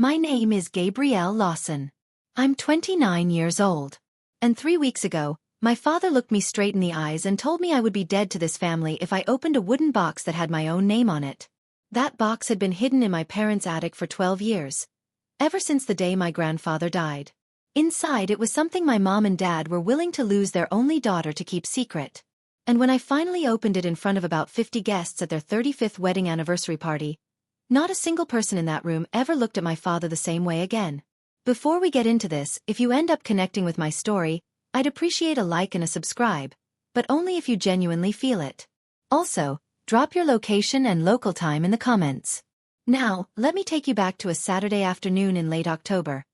My name is Gabrielle Lawson. I'm 29 years old. And 3 weeks ago, my father looked me straight in the eyes and told me I would be dead to this family if I opened a wooden box that had my own name on it. That box had been hidden in my parents' attic for 12 years. Ever since the day my grandfather died. Inside it was something my mom and dad were willing to lose their only daughter to keep secret. And when I finally opened it in front of about 50 guests at their 35th wedding anniversary party, not a single person in that room ever looked at my father the same way again. Before we get into this, if you end up connecting with my story, I'd appreciate a like and a subscribe, but only if you genuinely feel it. Also, drop your location and local time in the comments. Now, let me take you back to a Saturday afternoon in late October.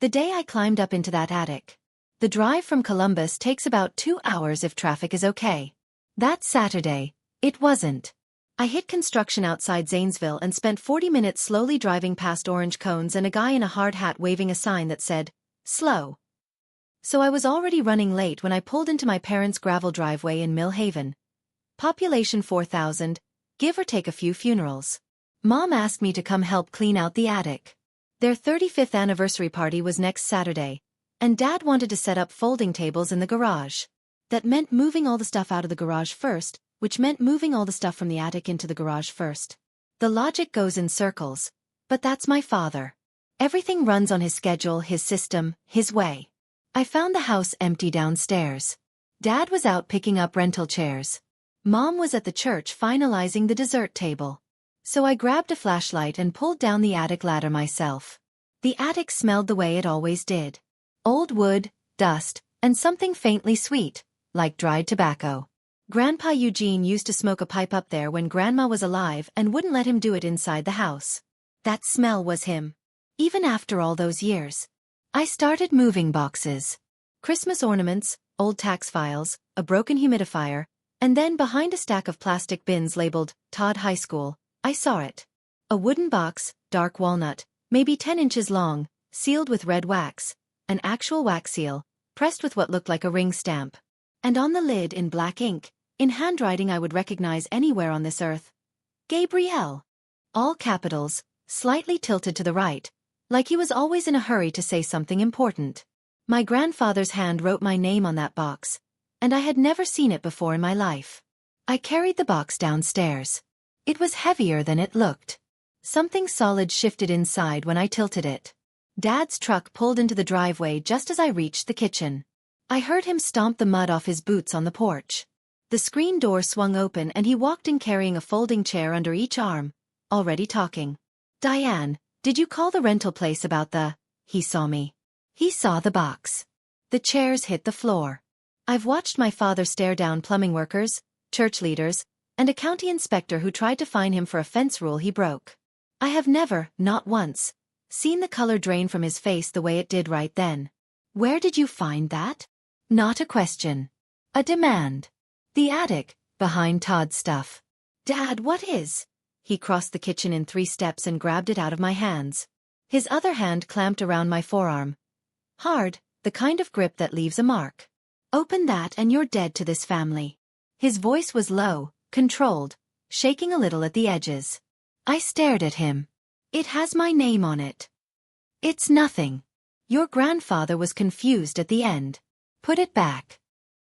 The day I climbed up into that attic. The drive from Columbus takes about 2 hours if traffic is okay. That Saturday, it wasn't. I hit construction outside Zanesville and spent 40 minutes slowly driving past orange cones and a guy in a hard hat waving a sign that said, "Slow." So I was already running late when I pulled into my parents' gravel driveway in Mill Haven. Population 4,000, give or take a few funerals. Mom asked me to come help clean out the attic. Their 35th anniversary party was next Saturday, and Dad wanted to set up folding tables in the garage. That meant moving all the stuff out of the garage first, which meant moving all the stuff from the attic into the garage first. The logic goes in circles, but that's my father. Everything runs on his schedule, his system, his way. I found the house empty downstairs. Dad was out picking up rental chairs. Mom was at the church finalizing the dessert table. So I grabbed a flashlight and pulled down the attic ladder myself. The attic smelled the way it always did. Old wood, dust, and something faintly sweet, like dried tobacco. Grandpa Eugene used to smoke a pipe up there when Grandma was alive and wouldn't let him do it inside the house. That smell was him. Even after all those years. I started moving boxes. Christmas ornaments, old tax files, a broken humidifier, and then behind a stack of plastic bins labeled Todd High School, I saw it. A wooden box, dark walnut, maybe 10 inches long, sealed with red wax, an actual wax seal, pressed with what looked like a ring stamp. And on the lid in black ink, in handwriting I would recognize anywhere on this earth. Gabrielle. All capitals, slightly tilted to the right, like he was always in a hurry to say something important. My grandfather's hand wrote my name on that box, and I had never seen it before in my life. I carried the box downstairs. It was heavier than it looked. Something solid shifted inside when I tilted it. Dad's truck pulled into the driveway just as I reached the kitchen. I heard him stomp the mud off his boots on the porch. The screen door swung open and he walked in carrying a folding chair under each arm, already talking. "Diane, did you call the rental place about the—" He saw me. He saw the box. The chairs hit the floor. I've watched my father stare down plumbing workers, church leaders, and a county inspector who tried to fine him for a fence rule he broke. I have never, not once, seen the color drain from his face the way it did right then. "Where did you find that?" Not a question. A demand. "The attic, behind Todd's stuff." "Dad, what is?" He crossed the kitchen in 3 steps and grabbed it out of my hands. His other hand clamped around my forearm. Hard, the kind of grip that leaves a mark. "Open that and you're dead to this family." His voice was low, controlled, shaking a little at the edges. I stared at him. "It has my name on it." "It's nothing." Your grandfather was confused at the end. "Put it back."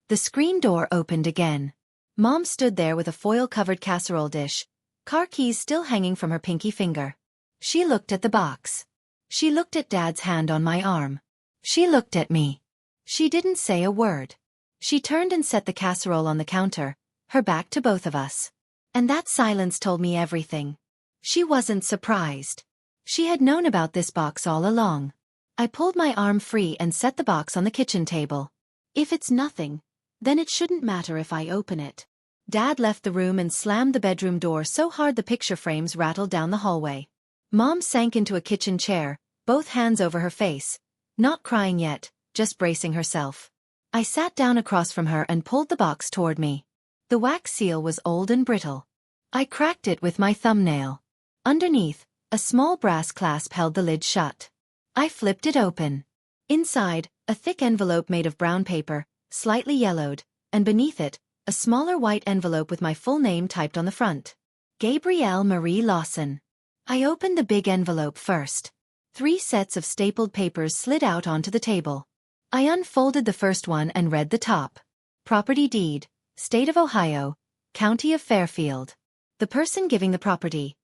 The screen door opened again. Mom stood there with a foil-covered casserole dish, car keys still hanging from her pinky finger. She looked at the box. She looked at Dad's hand on my arm. She looked at me. She didn't say a word. She turned and set the casserole on the counter, her back to both of us. And that silence told me everything. She wasn't surprised. She had known about this box all along. I pulled my arm free and set the box on the kitchen table. If it's nothing, then it shouldn't matter if I open it. Dad left the room and slammed the bedroom door so hard the picture frames rattled down the hallway. Mom sank into a kitchen chair, both hands over her face, not crying yet, just bracing herself. I sat down across from her and pulled the box toward me. The wax seal was old and brittle. I cracked it with my thumbnail. Underneath, a small brass clasp held the lid shut. I flipped it open. Inside, a thick envelope made of brown paper, slightly yellowed, and beneath it, a smaller white envelope with my full name typed on the front. Gabrielle Marie Lawson. I opened the big envelope first. 3 sets of stapled papers slid out onto the table. I unfolded the first one and read the top. Property deed, State of Ohio, County of Fairfield. The person giving the property,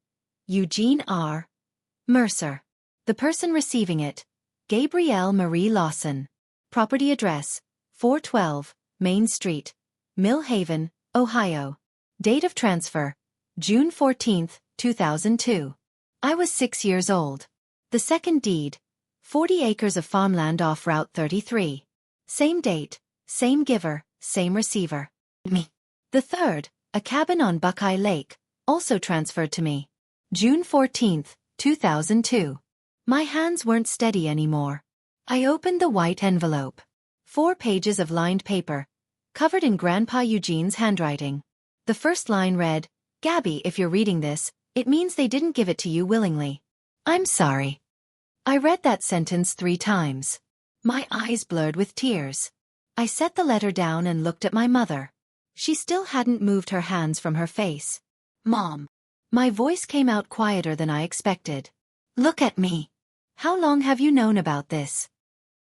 Eugene R. Mercer. The person receiving it, Gabrielle Marie Lawson. Property address, 412 Main Street, Mill Haven, Ohio. Date of transfer, June 14, 2002. I was 6 years old. The second deed, 40 acres of farmland off Route 33. Same date, same giver, same receiver. Me. The third, a cabin on Buckeye Lake, also transferred to me. June 14, 2002. My hands weren't steady anymore. I opened the white envelope. 4 pages of lined paper, covered in Grandpa Eugene's handwriting. The first line read, "Gabby, if you're reading this, it means they didn't give it to you willingly. I'm sorry." I read that sentence 3 times. My eyes blurred with tears. I set the letter down and looked at my mother. She still hadn't moved her hands from her face. "Mom." My voice came out quieter than I expected. "Look at me. How long have you known about this?"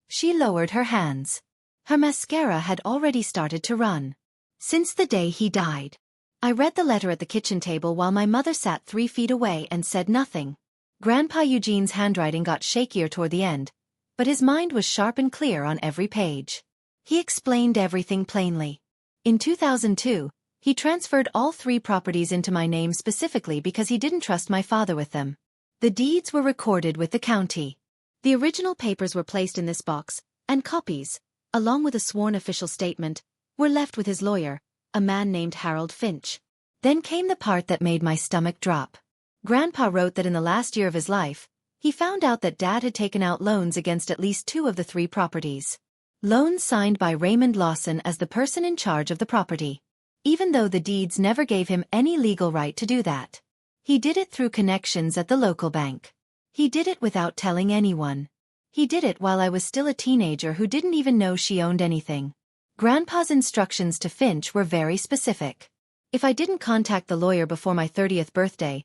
She lowered her hands. Her mascara had already started to run. "Since the day he died." I read the letter at the kitchen table while my mother sat 3 feet away and said nothing. Grandpa Eugene's handwriting got shakier toward the end, but his mind was sharp and clear on every page. He explained everything plainly. In 2002, he transferred all 3 properties into my name specifically because he didn't trust my father with them. The deeds were recorded with the county. The original papers were placed in this box, and copies, along with a sworn official statement, were left with his lawyer, a man named Harold Finch. Then came the part that made my stomach drop. Grandpa wrote that in the last year of his life, he found out that Dad had taken out loans against at least 2 of the 3 properties. Loans signed by Raymond Lawson as the person in charge of the property. Even though the deeds never gave him any legal right to do that. He did it through connections at the local bank. He did it without telling anyone. He did it while I was still a teenager who didn't even know she owned anything. Grandpa's instructions to Finch were very specific. If I didn't contact the lawyer before my 30th birthday,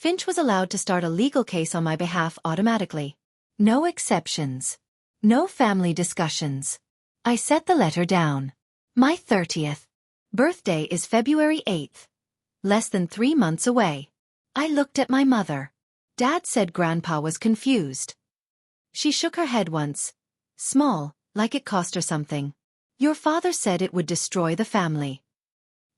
Finch was allowed to start a legal case on my behalf automatically. No exceptions. No family discussions. I set the letter down. My 30th birthday is February 8th. Less than 3 months away. I looked at my mother. Dad said Grandpa was confused. She shook her head once. Small, like it cost her something. Your father said it would destroy the family.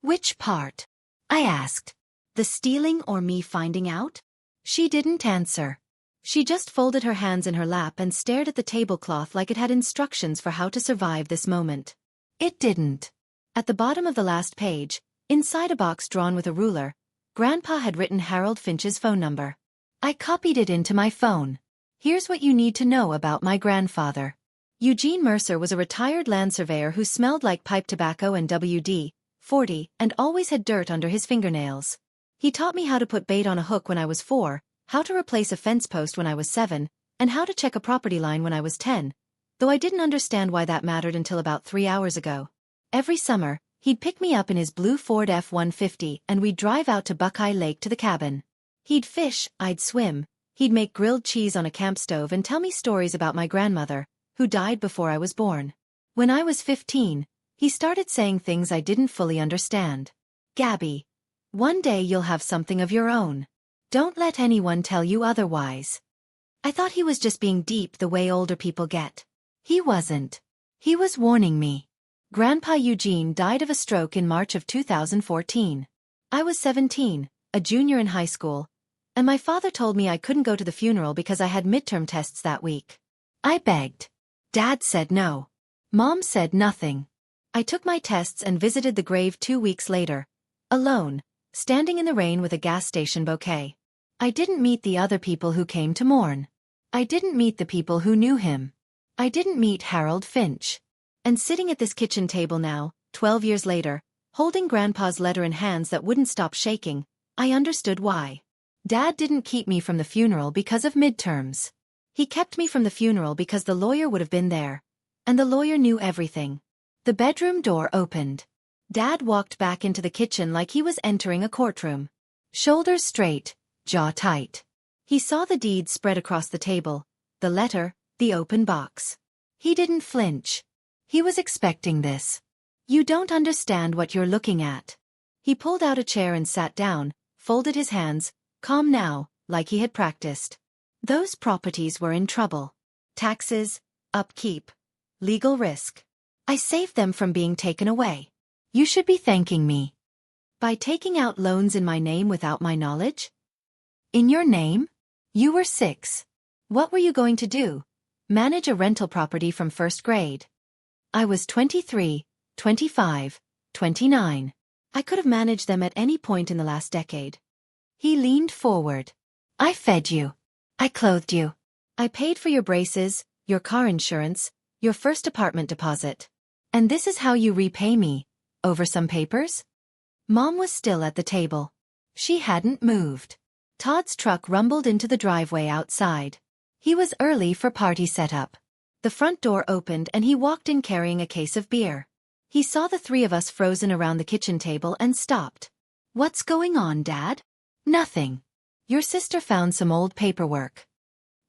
Which part? I asked. The stealing or me finding out? She didn't answer. She just folded her hands in her lap and stared at the tablecloth like it had instructions for how to survive this moment. It didn't. At the bottom of the last page, inside a box drawn with a ruler, Grandpa had written Harold Finch's phone number. I copied it into my phone. Here's what you need to know about my grandfather. Eugene Mercer was a retired land surveyor who smelled like pipe tobacco and WD-40 and always had dirt under his fingernails. He taught me how to put bait on a hook when I was 4, how to replace a fence post when I was 7, and how to check a property line when I was 10, though I didn't understand why that mattered until about 3 hours ago. Every summer, he'd pick me up in his blue Ford F-150 and we'd drive out to Buckeye Lake to the cabin. He'd fish, I'd swim, he'd make grilled cheese on a camp stove and tell me stories about my grandmother, who died before I was born. When I was 15, he started saying things I didn't fully understand. Gabby, one day you'll have something of your own. Don't let anyone tell you otherwise. I thought he was just being deep the way older people get. He wasn't. He was warning me. Grandpa Eugene died of a stroke in March of 2014. I was 17, a junior in high school, and my father told me I couldn't go to the funeral because I had midterm tests that week. I begged. Dad said no. Mom said nothing. I took my tests and visited the grave 2 weeks later, alone, standing in the rain with a gas station bouquet. I didn't meet the other people who came to mourn. I didn't meet the people who knew him. I didn't meet Harold Finch. And sitting at this kitchen table now, 12 years later, holding Grandpa's letter in hands that wouldn't stop shaking, I understood why. Dad didn't keep me from the funeral because of midterms. He kept me from the funeral because the lawyer would have been there. And the lawyer knew everything. The bedroom door opened. Dad walked back into the kitchen like he was entering a courtroom. Shoulders straight, jaw tight. He saw the deeds spread across the table, the letter, the open box. He didn't flinch. He was expecting this. You don't understand what you're looking at. He pulled out a chair and sat down, folded his hands, calm now, like he had practiced. Those properties were in trouble. Taxes, upkeep, legal risk. I saved them from being taken away. You should be thanking me. By taking out loans in my name without my knowledge? In your name? You were 6. What were you going to do? Manage a rental property from first grade. I was 23, 25, 29. I could have managed them at any point in the last decade. He leaned forward. I fed you. I clothed you. I paid for your braces, your car insurance, your first apartment deposit. And this is how you repay me, over some papers? Mom was still at the table. She hadn't moved. Todd's truck rumbled into the driveway outside. He was early for party setup. The front door opened and he walked in carrying a case of beer. He saw the 3 of us frozen around the kitchen table and stopped. What's going on, Dad? Nothing. Your sister found some old paperwork.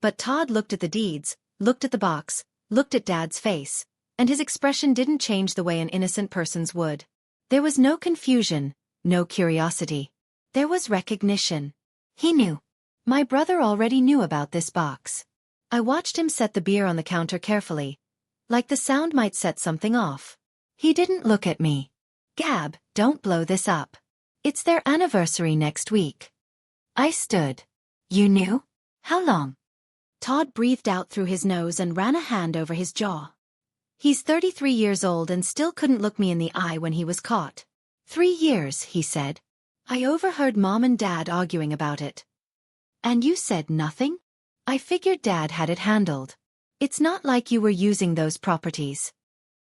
But Todd looked at the deeds, looked at the box, looked at Dad's face, and his expression didn't change the way an innocent person's would. There was no confusion, no curiosity. There was recognition. He knew. My brother already knew about this box. I watched him set the beer on the counter carefully, like the sound might set something off. He didn't look at me. Gab, don't blow this up. It's their anniversary next week. I stood. You knew? How long? Todd breathed out through his nose and ran a hand over his jaw. He's 33 years old and still couldn't look me in the eye when he was caught. 3 years, he said. I overheard Mom and Dad arguing about it. And you said nothing? I figured Dad had it handled. It's not like you were using those properties.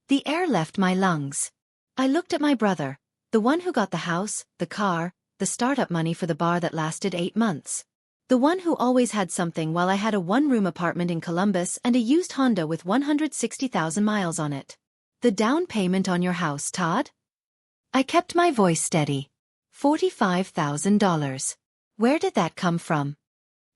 The air left my lungs. I looked at my brother, the one who got the house, the car, the startup money for the bar that lasted 8 months. The one who always had something while I had a 1-room apartment in Columbus and a used Honda with 160,000 miles on it. The down payment on your house, Todd? I kept my voice steady. $45,000. Where did that come from?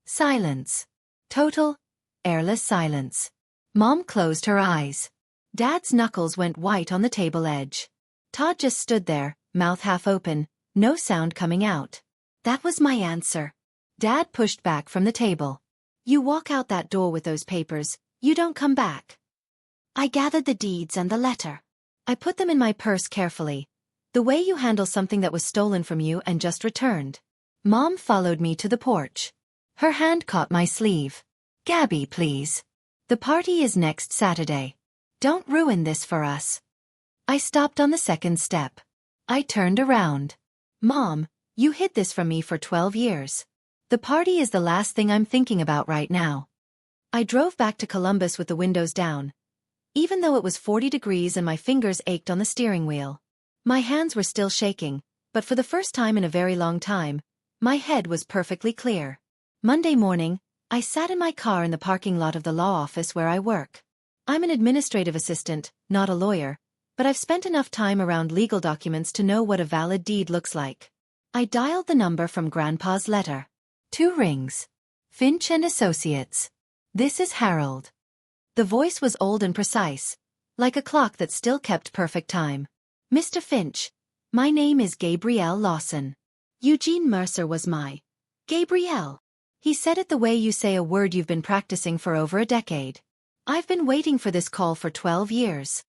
Silence. Total, airless silence. Mom closed her eyes. Dad's knuckles went white on the table edge. Todd just stood there, mouth half open, no sound coming out. That was my answer. Dad pushed back from the table. You walk out that door with those papers, you don't come back. I gathered the deeds and the letter. I put them in my purse carefully, the way you handle something that was stolen from you and just returned. Mom followed me to the porch. Her hand caught my sleeve. Gabby, please. The party is next Saturday. Don't ruin this for us. I stopped on the second step. I turned around. Mom, you hid this from me for 12 years. The party is the last thing I'm thinking about right now. I drove back to Columbus with the windows down, even though it was 40 degrees and my fingers ached on the steering wheel. My hands were still shaking, but for the first time in a very long time, my head was perfectly clear. Monday morning, I sat in my car in the parking lot of the law office where I work. I'm an administrative assistant, not a lawyer, but I've spent enough time around legal documents to know what a valid deed looks like. I dialed the number from Grandpa's letter. 2 rings. Finch and Associates. This is Harold. The voice was old and precise, like a clock that still kept perfect time. Mr. Finch, my name is Gabrielle Lawson. Eugene Mercer was my Gabrielle. He said it the way you say a word you've been practicing for over a decade. I've been waiting for this call for 12 years.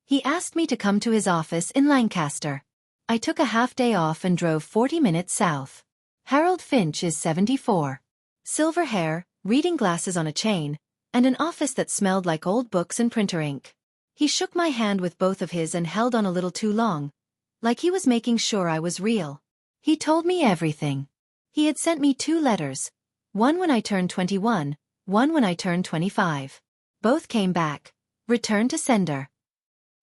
He asked me to come to his office in Lancaster. I took a half day off and drove 40 minutes south. Harold Finch is 74. Silver hair, reading glasses on a chain, and an office that smelled like old books and printer ink. He shook my hand with both of his and held on a little too long, like he was making sure I was real. He told me everything. He had sent me 2 letters, one when I turned 21, one when I turned 25. Both came back, returned to sender.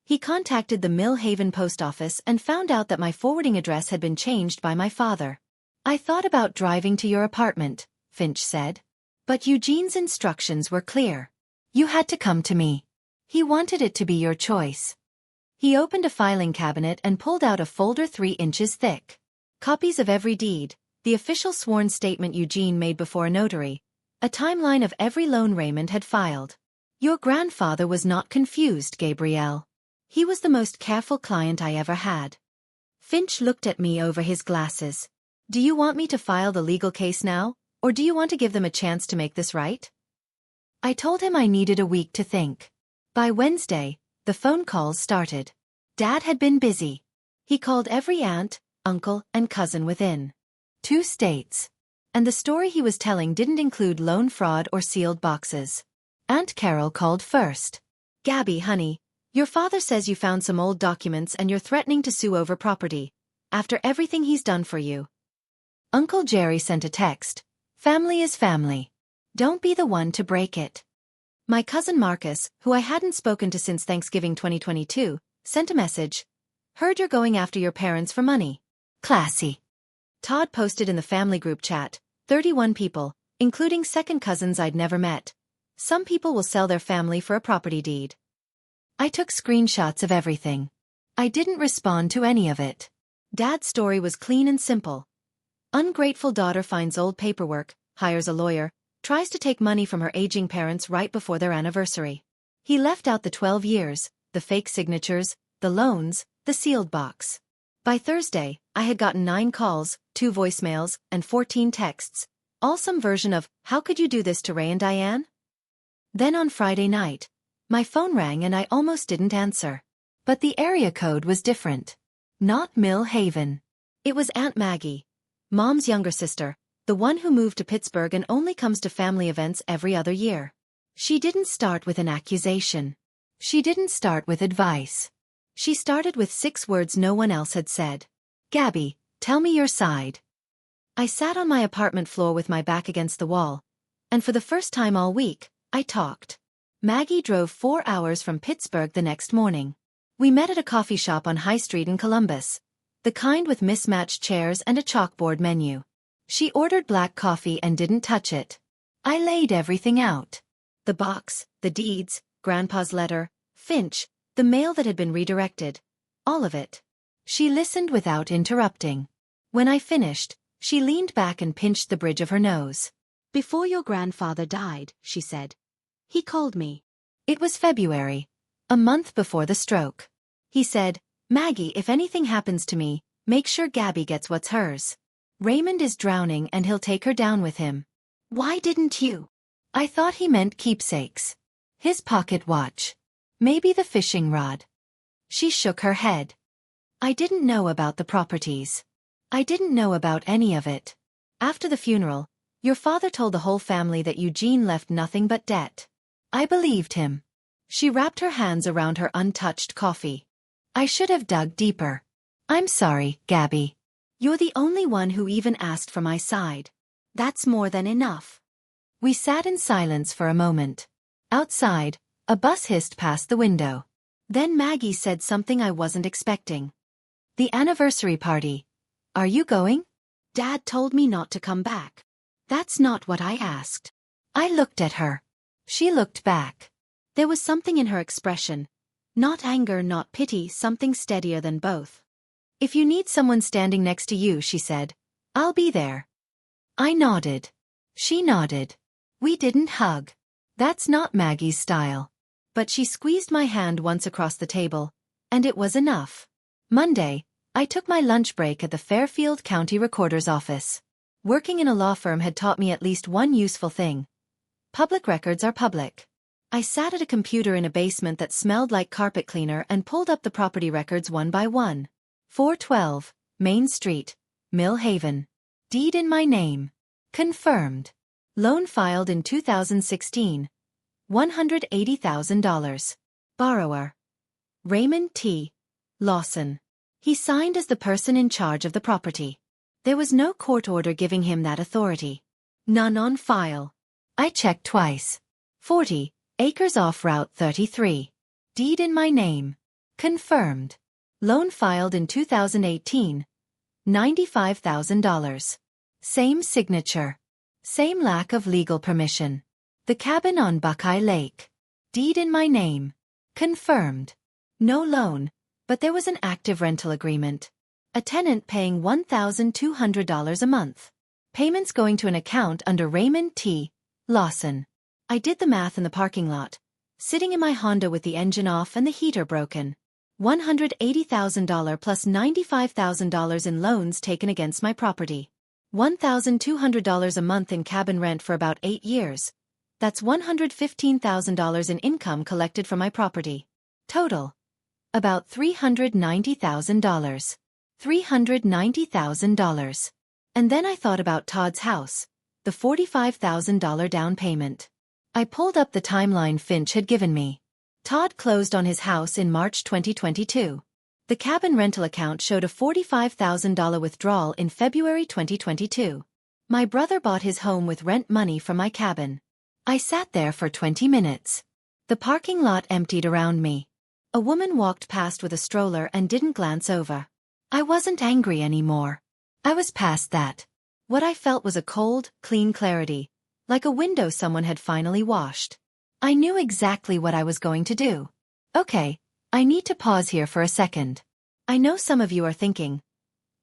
He contacted the Mill Haven post office and found out that my forwarding address had been changed by my father. I thought about driving to your apartment, Finch said. But Eugene's instructions were clear. You had to come to me. He wanted it to be your choice. He opened a filing cabinet and pulled out a folder 3 inches thick. Copies of every deed, the official sworn statement Eugene made before a notary, A timeline of every loan Raymond had filed. Your grandfather was not confused, Gabrielle. He was the most careful client I ever had. Finch looked at me over his glasses. Do you want me to file the legal case now, or do you want to give them a chance to make this right? I told him I needed a week to think. By Wednesday, the phone calls started. Dad had been busy. He called every aunt, uncle, and cousin within 2 states. And the story he was telling didn't include loan fraud or sealed boxes. Aunt Carol called first. Gabby, honey, your father says you found some old documents and you're threatening to sue over property, after everything he's done for you. Uncle Jerry sent a text. Family is family. Don't be the one to break it. My cousin Marcus, who I hadn't spoken to since Thanksgiving 2022, sent a message. Heard you're going after your parents for money. Classy. Todd posted in the family group chat, 31 people, including second cousins I'd never met. Some people will sell their family for a property deed. I took screenshots of everything. I didn't respond to any of it. Dad's story was clean and simple. Ungrateful daughter finds old paperwork, hires a lawyer, tries to take money from her aging parents right before their anniversary. He left out the 12 years, the fake signatures, the loans, the sealed box. By Thursday, I had gotten 9 calls, 2 voicemails, and 14 texts, all some version of, how could you do this to Ray and Diane? Then on Friday night, my phone rang and I almost didn't answer. But the area code was different. Not Mill Haven. It was Aunt Maggie, Mom's younger sister, the one who moved to Pittsburgh and only comes to family events every other year. She didn't start with an accusation. She didn't start with advice. She started with 6 words no one else had said. Gabby, tell me your side. I sat on my apartment floor with my back against the wall, and for the first time all week, I talked. Maggie drove 4 hours from Pittsburgh the next morning. We met at a coffee shop on High Street in Columbus, the kind with mismatched chairs and a chalkboard menu. She ordered black coffee and didn't touch it. I laid everything out. The box, the deeds, Grandpa's letter, Finch, the mail that had been redirected. All of it. She listened without interrupting. When I finished, she leaned back and pinched the bridge of her nose. Before your grandfather died, she said. He called me. It was February, a month before the stroke. He said, Maggie, if anything happens to me, make sure Gabby gets what's hers. Raymond is drowning and he'll take her down with him. Why didn't you? I thought he meant keepsakes. His pocket watch. Maybe the fishing rod. She shook her head. I didn't know about the properties. I didn't know about any of it. After the funeral, your father told the whole family that Eugene left nothing but debt. I believed him. She wrapped her hands around her untouched coffee. I should have dug deeper. I'm sorry, Gabby. You're the only one who even asked for my side. That's more than enough. We sat in silence for a moment. Outside, a bus hissed past the window. Then Maggie said something I wasn't expecting. The anniversary party. Are you going? Dad told me not to come back. That's not what I asked. I looked at her. She looked back. There was something in her expression. Not anger, not pity, something steadier than both. If you need someone standing next to you, she said, I'll be there. I nodded. She nodded. We didn't hug. That's not Maggie's style. But she squeezed my hand once across the table, and it was enough. Monday, I took my lunch break at the Fairfield County Recorder's office. Working in a law firm had taught me at least one useful thing. Public records are public. I sat at a computer in a basement that smelled like carpet cleaner and pulled up the property records one by one. 412, Main Street, Mill Haven. Deed in my name. Confirmed. Loan filed in 2016. $180,000. Borrower. Raymond T. Lawson. He signed as the person in charge of the property. There was no court order giving him that authority. None on file. I checked twice. 40 acres off Route 33. Deed in my name. Confirmed. Loan filed in 2018. $95,000. Same signature. Same lack of legal permission. The cabin on Buckeye Lake. Deed in my name. Confirmed. No loan, but there was an active rental agreement. A tenant paying $1,200 a month. Payments going to an account under Raymond T. Lawson. I did the math in the parking lot, sitting in my Honda with the engine off and the heater broken. $180,000 plus $95,000 in loans taken against my property. $1,200 a month in cabin rent for about 8 years. That's $115,000 in income collected from my property. Total. About $390,000. $390,000. And then I thought about Todd's house, the $45,000 down payment. I pulled up the timeline Finch had given me. Todd closed on his house in March 2022. The cabin rental account showed a $45,000 withdrawal in February 2022. My brother bought his home with rent money from my cabin. I sat there for 20 minutes. The parking lot emptied around me. A woman walked past with a stroller and didn't glance over. I wasn't angry anymore. I was past that. What I felt was a cold, clean clarity, like a window someone had finally washed. I knew exactly what I was going to do. Okay, I need to pause here for a second. I know some of you are thinking,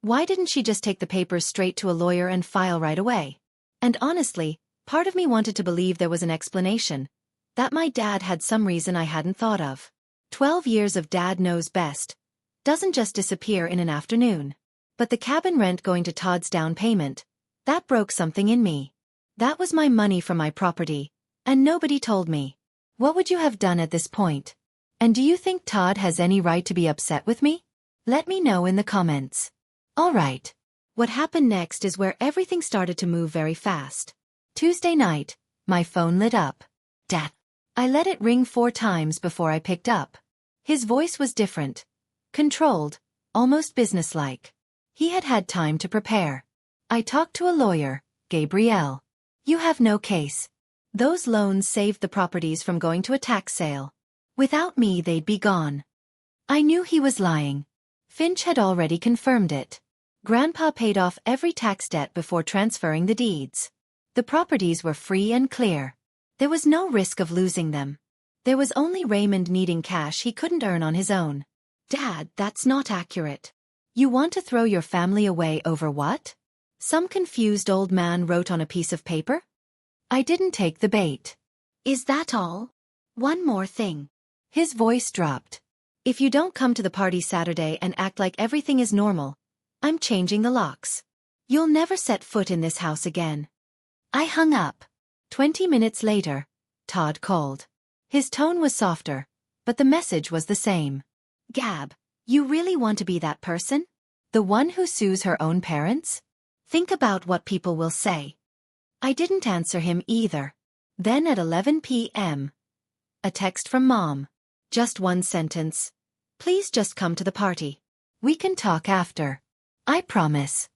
why didn't she just take the papers straight to a lawyer and file right away? And honestly, part of me wanted to believe there was an explanation, that my dad had some reason I hadn't thought of. 12 years of dad knows best doesn't just disappear in an afternoon. But the cabin rent going to Todd's down payment, that broke something in me. That was my money from my property, and nobody told me. What would you have done at this point? And do you think Todd has any right to be upset with me? Let me know in the comments. Alright. What happened next is where everything started to move very fast. Tuesday night, my phone lit up. Dad. I let it ring 4 times before I picked up. His voice was different. Controlled, almost businesslike. He had had time to prepare. I talked to a lawyer, Gabrielle. You have no case. Those loans saved the properties from going to a tax sale. Without me they'd be gone. I knew he was lying. Finch had already confirmed it. Grandpa paid off every tax debt before transferring the deeds. The properties were free and clear. There was no risk of losing them. There was only Raymond needing cash he couldn't earn on his own. Dad, that's not accurate. You want to throw your family away over what? Some confused old man wrote on a piece of paper? I didn't take the bait. Is that all? One more thing. His voice dropped. If you don't come to the party Saturday and act like everything is normal, I'm changing the locks. You'll never set foot in this house again. I hung up. 20 minutes later, Todd called. His tone was softer, but the message was the same. Gab, you really want to be that person? The one who sues her own parents? Think about what people will say. I didn't answer him either. Then at 11 p.m. a text from Mom. Just one sentence. Please just come to the party. We can talk after. I promise.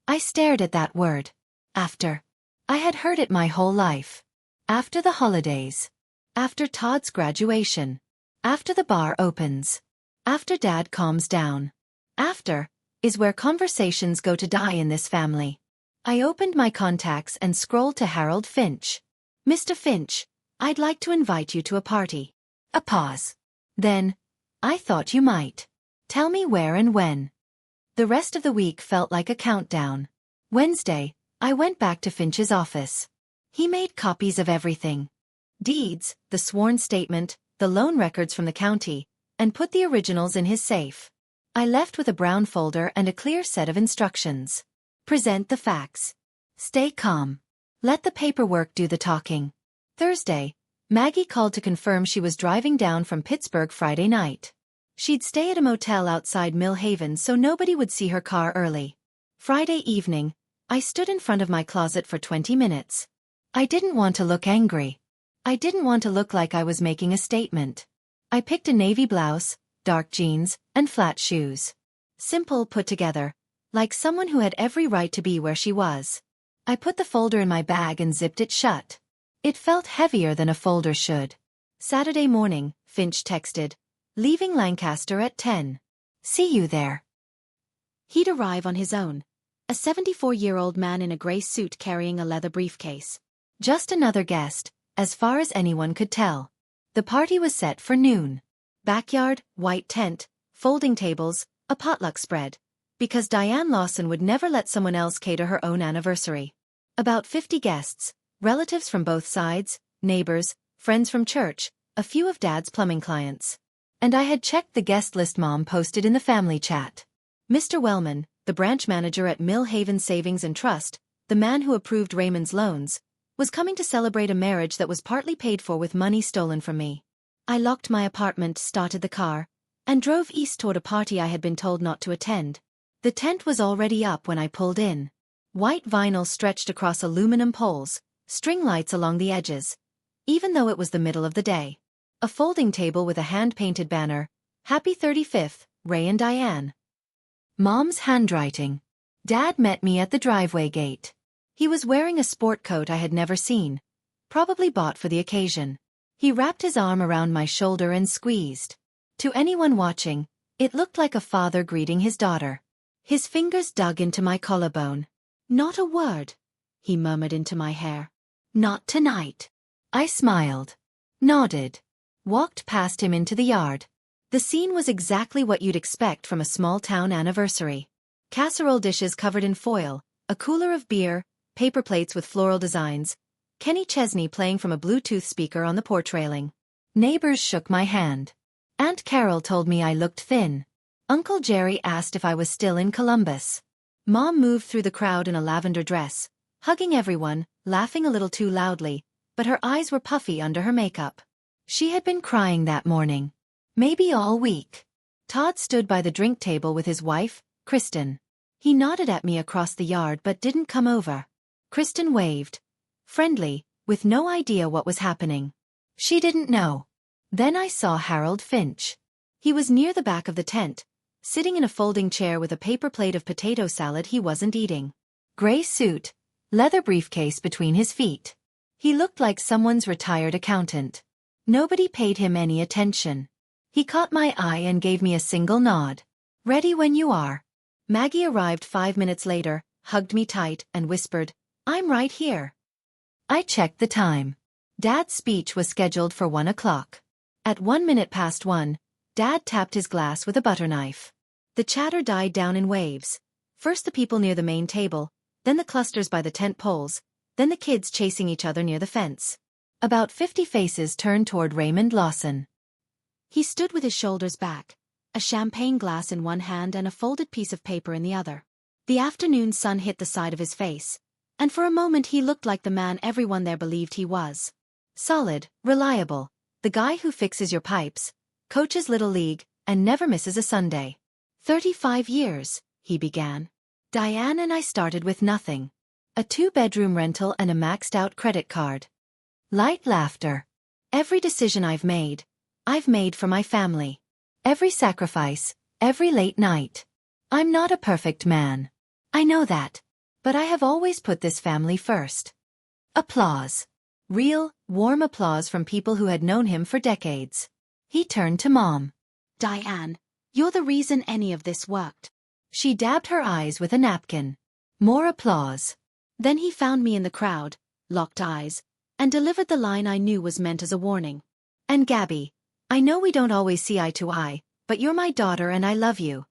I stared at that word. After. I had heard it my whole life. After the holidays. After Todd's graduation. After the bar opens. After Dad calms down. After is where conversations go to die in this family. I opened my contacts and scrolled to Harold Finch. Mr. Finch, I'd like to invite you to a party. A pause. Then, I thought you might. Tell me where and when. The rest of the week felt like a countdown. Wednesday, I went back to Finch's office. He made copies of everything. Deeds, the sworn statement, the loan records from the county, and put the originals in his safe. I left with a brown folder and a clear set of instructions. Present the facts. Stay calm. Let the paperwork do the talking. Thursday, Maggie called to confirm she was driving down from Pittsburgh Friday night. She'd stay at a motel outside Mill Haven so nobody would see her car early. Friday evening, I stood in front of my closet for 20 minutes. I didn't want to look angry. I didn't want to look like I was making a statement. I picked a navy blouse, dark jeans, and flat shoes. Simple put together, like someone who had every right to be where she was. I put the folder in my bag and zipped it shut. It felt heavier than a folder should. Saturday morning, Finch texted, leaving Lancaster at 10. See you there. He'd arrive on his own. A 74-year-old man in a gray suit carrying a leather briefcase. Just another guest, as far as anyone could tell. The party was set for noon. Backyard, white tent, folding tables, a potluck spread. Because Diane Lawson would never let someone else cater her own anniversary. About 50 guests, relatives from both sides, neighbors, friends from church, a few of Dad's plumbing clients. And I had checked the guest list Mom posted in the family chat. Mr. Wellman, the branch manager at Mill Haven Savings and Trust, the man who approved Raymond's loans, was coming to celebrate a marriage that was partly paid for with money stolen from me. I locked my apartment, started the car, and drove east toward a party I had been told not to attend. The tent was already up when I pulled in. White vinyl stretched across aluminum poles, string lights along the edges, even though it was the middle of the day. A folding table with a hand-painted banner, "Happy 35th, Ray and Diane." Mom's handwriting. Dad met me at the driveway gate. He was wearing a sport coat I had never seen, probably bought for the occasion. He wrapped his arm around my shoulder and squeezed. To anyone watching, it looked like a father greeting his daughter. His fingers dug into my collarbone. "Not a word," he murmured into my hair. "Not tonight." I smiled, nodded, walked past him into the yard. The scene was exactly what you'd expect from a small-town anniversary. Casserole dishes covered in foil, a cooler of beer, paper plates with floral designs, Kenny Chesney playing from a Bluetooth speaker on the porch railing. Neighbors shook my hand. Aunt Carol told me I looked thin. Uncle Jerry asked if I was still in Columbus. Mom moved through the crowd in a lavender dress, hugging everyone, laughing a little too loudly, but her eyes were puffy under her makeup. She had been crying that morning. Maybe all week. Todd stood by the drink table with his wife, Kristen. He nodded at me across the yard but didn't come over. Kristen waved. Friendly, with no idea what was happening. She didn't know. Then I saw Harold Finch. He was near the back of the tent, sitting in a folding chair with a paper plate of potato salad he wasn't eating. Gray suit, leather briefcase between his feet. He looked like someone's retired accountant. Nobody paid him any attention. He caught my eye and gave me a single nod. "Ready when you are." Maggie arrived 5 minutes later, hugged me tight, and whispered, "I'm right here." I checked the time. Dad's speech was scheduled for 1 o'clock. At 1:01, Dad tapped his glass with a butter knife. The chatter died down in waves. First the people near the main table, then the clusters by the tent poles, then the kids chasing each other near the fence. About 50 faces turned toward Raymond Lawson. He stood with his shoulders back, a champagne glass in one hand and a folded piece of paper in the other. The afternoon sun hit the side of his face, and for a moment he looked like the man everyone there believed he was. Solid, reliable, the guy who fixes your pipes, coaches Little League, and never misses a Sunday. 35 years, he began. Diane and I started with nothing. A 2-bedroom rental and a maxed-out credit card. Light laughter. Every decision I've made for my family. Every sacrifice, every late night. I'm not a perfect man. I know that. But I have always put this family first. Applause. Real, warm applause from people who had known him for decades. He turned to Mom. "Diane, you're the reason any of this worked." She dabbed her eyes with a napkin. More applause. Then he found me in the crowd, locked eyes, and delivered the line I knew was meant as a warning. "And Gabby, I know we don't always see eye to eye, but you're my daughter and I love you."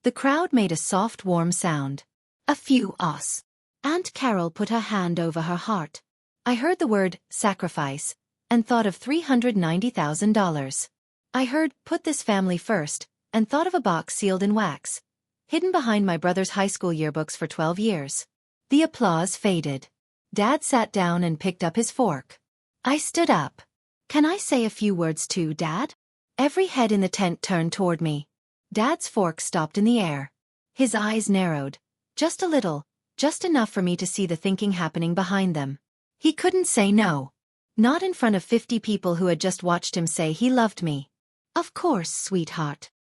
The crowd made a soft, warm sound. A few us. Aunt Carol put her hand over her heart. I heard the word, sacrifice, and thought of $390,000. I heard, put this family first, and thought of a box sealed in wax, hidden behind my brother's high school yearbooks for 12 years. The applause faded. Dad sat down and picked up his fork. I stood up. "Can I say a few words too, Dad?" Every head in the tent turned toward me. Dad's fork stopped in the air. His eyes narrowed. Just a little, just enough for me to see the thinking happening behind them. He couldn't say no. Not in front of 50 people who had just watched him say he loved me. "Of course, sweetheart."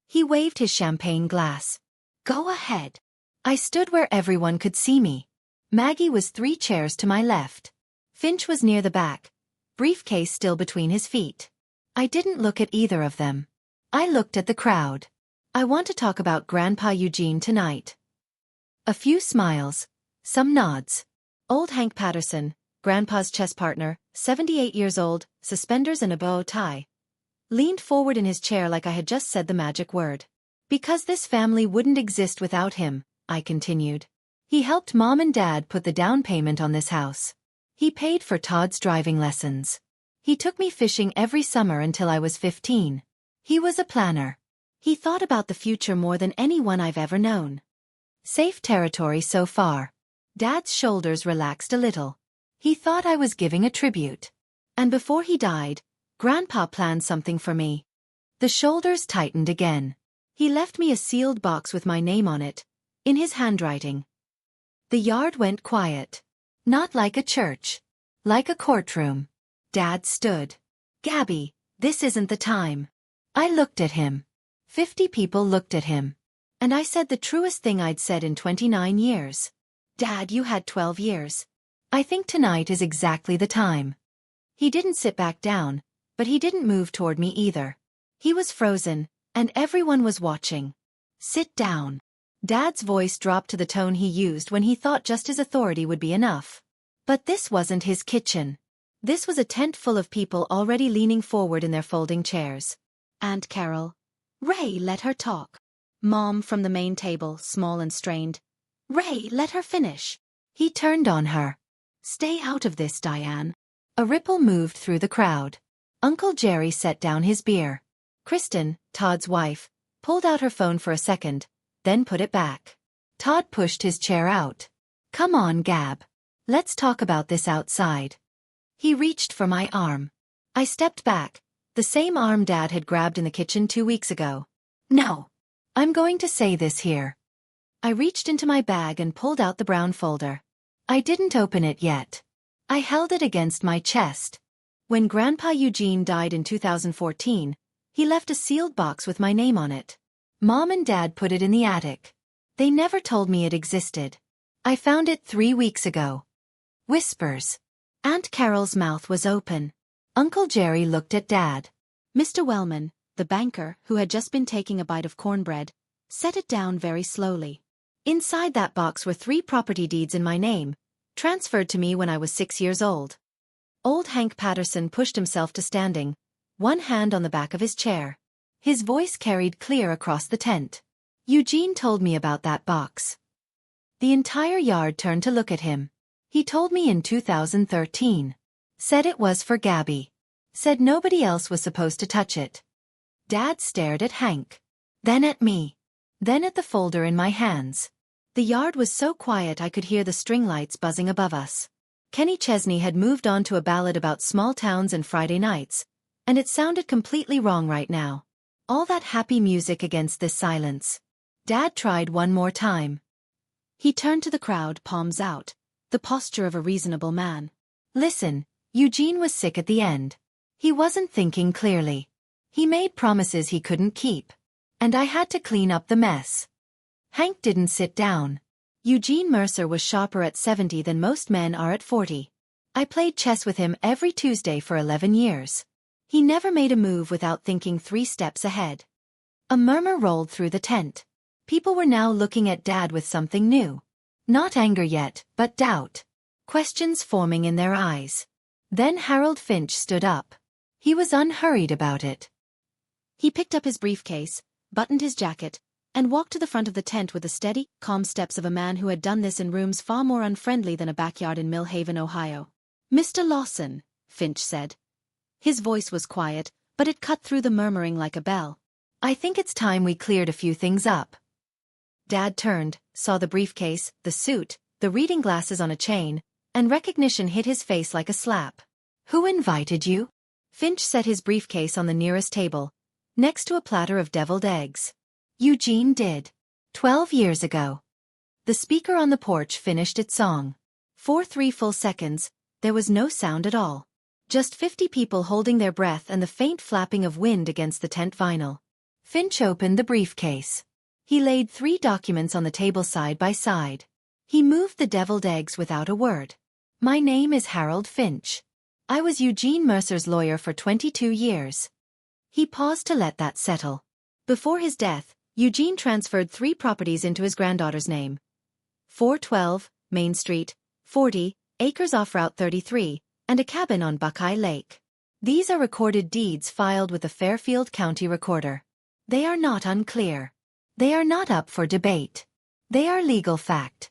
He waved his champagne glass. "Go ahead." I stood where everyone could see me. Maggie was 3 chairs to my left. Finch was near the back, briefcase still between his feet. I didn't look at either of them. I looked at the crowd. "I want to talk about Grandpa Eugene tonight." A few smiles, some nods. Old Hank Patterson, Grandpa's chess partner, 78 years old, suspenders and a bow tie, leaned forward in his chair like I had just said the magic word. "Because this family wouldn't exist without him," I continued. "He helped Mom and Dad put the down payment on this house. He paid for Todd's driving lessons. He took me fishing every summer until I was 15. He was a planner. He thought about the future more than anyone I've ever known. Safe territory so far. Dad's shoulders relaxed a little. He thought I was giving a tribute. And before he died, Grandpa planned something for me. The shoulders tightened again. He left me a sealed box with my name on it, in his handwriting. The yard went quiet. Not like a church. Like a courtroom. Dad stood. "Gabby, this isn't the time." I looked at him. 50 people looked at him. And I said the truest thing I'd said in 29 years. "Dad, you had 12 years. I think tonight is exactly the time." He didn't sit back down, but he didn't move toward me either. He was frozen, and everyone was watching. "Sit down." Dad's voice dropped to the tone he used when he thought just his authority would be enough. But this wasn't his kitchen. This was a tent full of people already leaning forward in their folding chairs. "Aunt Carol." "Ray, let her talk." Mom from the main table, small and strained. "Ray, let her finish." He turned on her. "Stay out of this, Diane." A ripple moved through the crowd. Uncle Jerry set down his beer. Kristen, Todd's wife, pulled out her phone for a second, then put it back. Todd pushed his chair out. "Come on, Gab. Let's talk about this outside." He reached for my arm. I stepped back, the same arm Dad had grabbed in the kitchen 2 weeks ago. "No. I'm going to say this here." I reached into my bag and pulled out the brown folder. I didn't open it yet. I held it against my chest. When Grandpa Eugene died in 2014, he left a sealed box with my name on it. Mom and Dad put it in the attic. They never told me it existed. I found it 3 weeks ago. Whispers. Aunt Carol's mouth was open. Uncle Jerry looked at Dad. Mr. Wellman, the banker, who had just been taking a bite of cornbread, set it down very slowly. Inside that box were 3 property deeds in my name, transferred to me when I was 6 years old. Old Hank Patterson pushed himself to standing, one hand on the back of his chair. His voice carried clear across the tent. "Eugene told me about that box." The entire yard turned to look at him. "He told me in 2013. Said it was for Gabby. Said nobody else was supposed to touch it." Dad stared at Hank. Then at me. Then at the folder in my hands. The yard was so quiet I could hear the string lights buzzing above us. Kenny Chesney had moved on to a ballad about small towns and Friday nights, and it sounded completely wrong right now. All that happy music against this silence. Dad tried one more time. He turned to the crowd, palms out, the posture of a reasonable man. "Listen, Eugene was sick at the end. He wasn't thinking clearly. He made promises he couldn't keep. And I had to clean up the mess." Hank didn't sit down. Eugene Mercer was sharper at 70 than most men are at 40. I played chess with him every Tuesday for 11 years. He never made a move without thinking 3 steps ahead. A murmur rolled through the tent. People were now looking at Dad with something new. Not anger yet, but doubt. Questions forming in their eyes. Then Harold Finch stood up. He was unhurried about it. He picked up his briefcase, buttoned his jacket, and walked to the front of the tent with the steady, calm steps of a man who had done this in rooms far more unfriendly than a backyard in Mill Haven, Ohio. "Mr. Lawson," Finch said. His voice was quiet, but it cut through the murmuring like a bell. "I think it's time we cleared a few things up." Dad turned, saw the briefcase, the suit, the reading glasses on a chain, and recognition hit his face like a slap. "Who invited you?" Finch set his briefcase on the nearest table, next to a platter of deviled eggs. "Eugene did. 12 years ago." The speaker on the porch finished its song. For 3 full seconds, there was no sound at all. Just 50 people holding their breath and the faint flapping of wind against the tent vinyl. Finch opened the briefcase. He laid 3 documents on the table side by side. He moved the deviled eggs without a word. "My name is Harold Finch. I was Eugene Mercer's lawyer for 22 years. He paused to let that settle. Before his death, Eugene transferred 3 properties into his granddaughter's name. 412 Main Street, 40 acres off Route 33, and a cabin on Buckeye Lake. These are recorded deeds filed with the Fairfield County Recorder. They are not unclear. They are not up for debate. They are legal fact."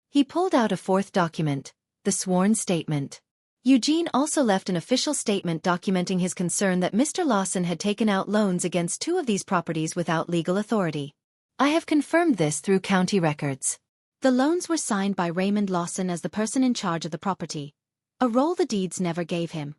He pulled out a 4th document, the sworn statement. Eugene also left an official statement documenting his concern that Mr. Lawson had taken out loans against 2 of these properties without legal authority. I have confirmed this through county records. The loans were signed by Raymond Lawson as the person in charge of the property, a role the deeds never gave him.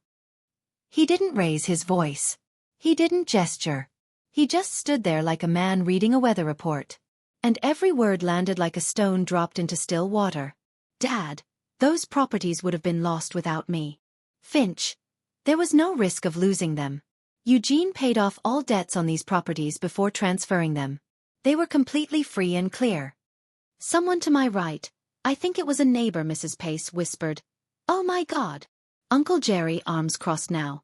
He didn't raise his voice. He didn't gesture. He just stood there like a man reading a weather report. And every word landed like a stone dropped into still water. Dad, those properties would have been lost without me. Finch, there was no risk of losing them. Eugene paid off all debts on these properties before transferring them. They were completely free and clear. Someone to my right, I think it was a neighbor, Mrs. Pace whispered. Oh my God. Uncle Jerry, arms crossed now.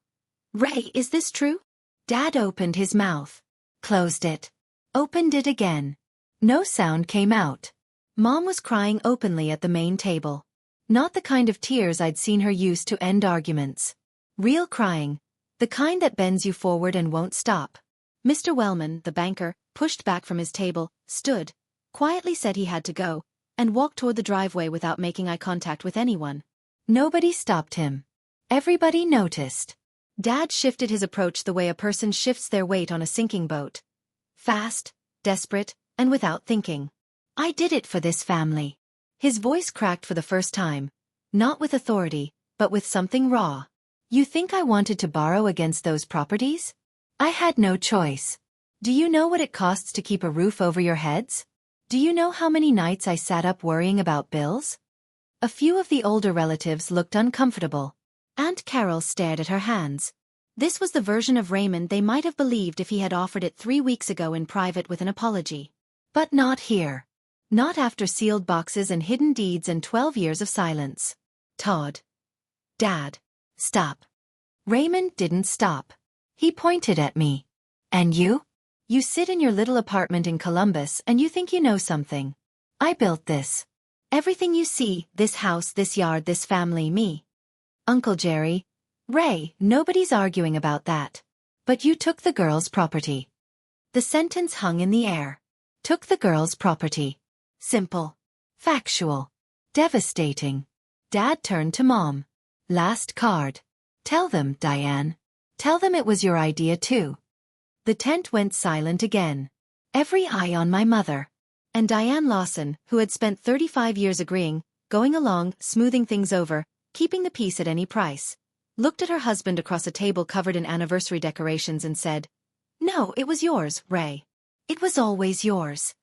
Ray, is this true? Dad opened his mouth. Closed it. Opened it again. No sound came out. Mom was crying openly at the main table. Not the kind of tears I'd seen her use to end arguments. Real crying. The kind that bends you forward and won't stop. Mr. Wellman, the banker, pushed back from his table, stood, quietly said he had to go, and walked toward the driveway without making eye contact with anyone. Nobody stopped him. Everybody noticed. Dad shifted his approach the way a person shifts their weight on a sinking boat. Fast, desperate, and without thinking. I did it for this family. His voice cracked for the first time. Not with authority, but with something raw. You think I wanted to borrow against those properties? I had no choice. Do you know what it costs to keep a roof over your heads? Do you know how many nights I sat up worrying about bills? A few of the older relatives looked uncomfortable. Aunt Carol stared at her hands. This was the version of Raymond they might have believed if he had offered it 3 weeks ago in private with an apology. But not here. Not after sealed boxes and hidden deeds and 12 years of silence. Todd. Dad. Stop. Raymond didn't stop. He pointed at me. And you? You sit in your little apartment in Columbus and you think you know something. I built this. Everything you see, this house, this yard, this family, me. Uncle Jerry. Ray, nobody's arguing about that. But you took the girl's property. The sentence hung in the air. Took the girl's property. Simple. Factual. Devastating. Dad turned to Mom. Last card. Tell them, Diane. Tell them it was your idea too. The tent went silent again. Every eye on my mother. And Diane Lawson, who had spent 35 years agreeing, going along, smoothing things over, keeping the peace at any price, looked at her husband across a table covered in anniversary decorations and said, No, it was yours, Ray. It was always yours.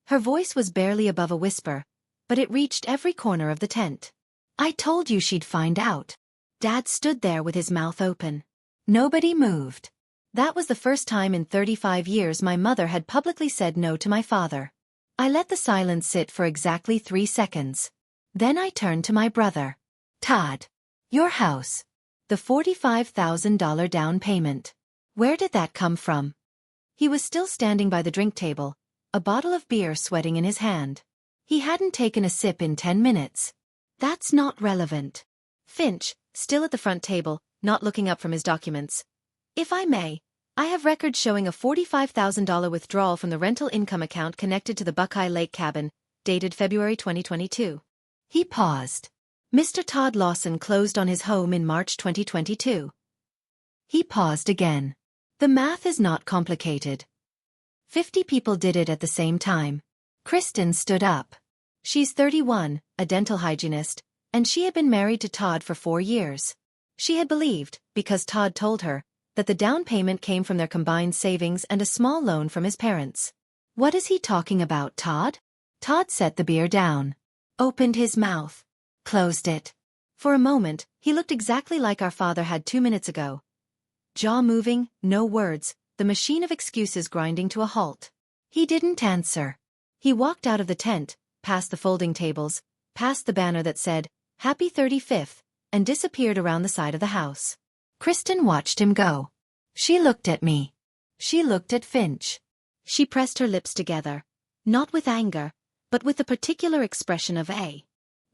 Her voice was barely above a whisper, but it reached every corner of the tent. I told you she'd find out. Dad stood there with his mouth open. Nobody moved. That was the first time in 35 years my mother had publicly said no to my father. I let the silence sit for exactly 3 seconds. Then I turned to my brother. Todd. Your house. The $45,000 down payment. Where did that come from? He was still standing by the drink table, a bottle of beer sweating in his hand. He hadn't taken a sip in 10 minutes. That's not relevant. Finch, still at the front table, not looking up from his documents. If I may, I have records showing a $45,000 withdrawal from the rental income account connected to the Buckeye Lake cabin, dated February 2022. He paused. Mr. Todd Lawson closed on his home in March 2022. He paused again. The math is not complicated. 50 people did it at the same time. Kristen stood up. She's 31, a dental hygienist, and she had been married to Todd for 4 years. She had believed, because Todd told her, that the down payment came from their combined savings and a small loan from his parents. What is he talking about, Todd? Todd set the beer down. Opened his mouth. Closed it. For a moment, he looked exactly like our father had 2 minutes ago. Jaw moving, no words, the machine of excuses grinding to a halt. He didn't answer. He walked out of the tent, past the folding tables, past the banner that said, Happy 35th, and disappeared around the side of the house. Kristen watched him go. She looked at me. She looked at Finch. She pressed her lips together, not with anger, but with the particular expression of a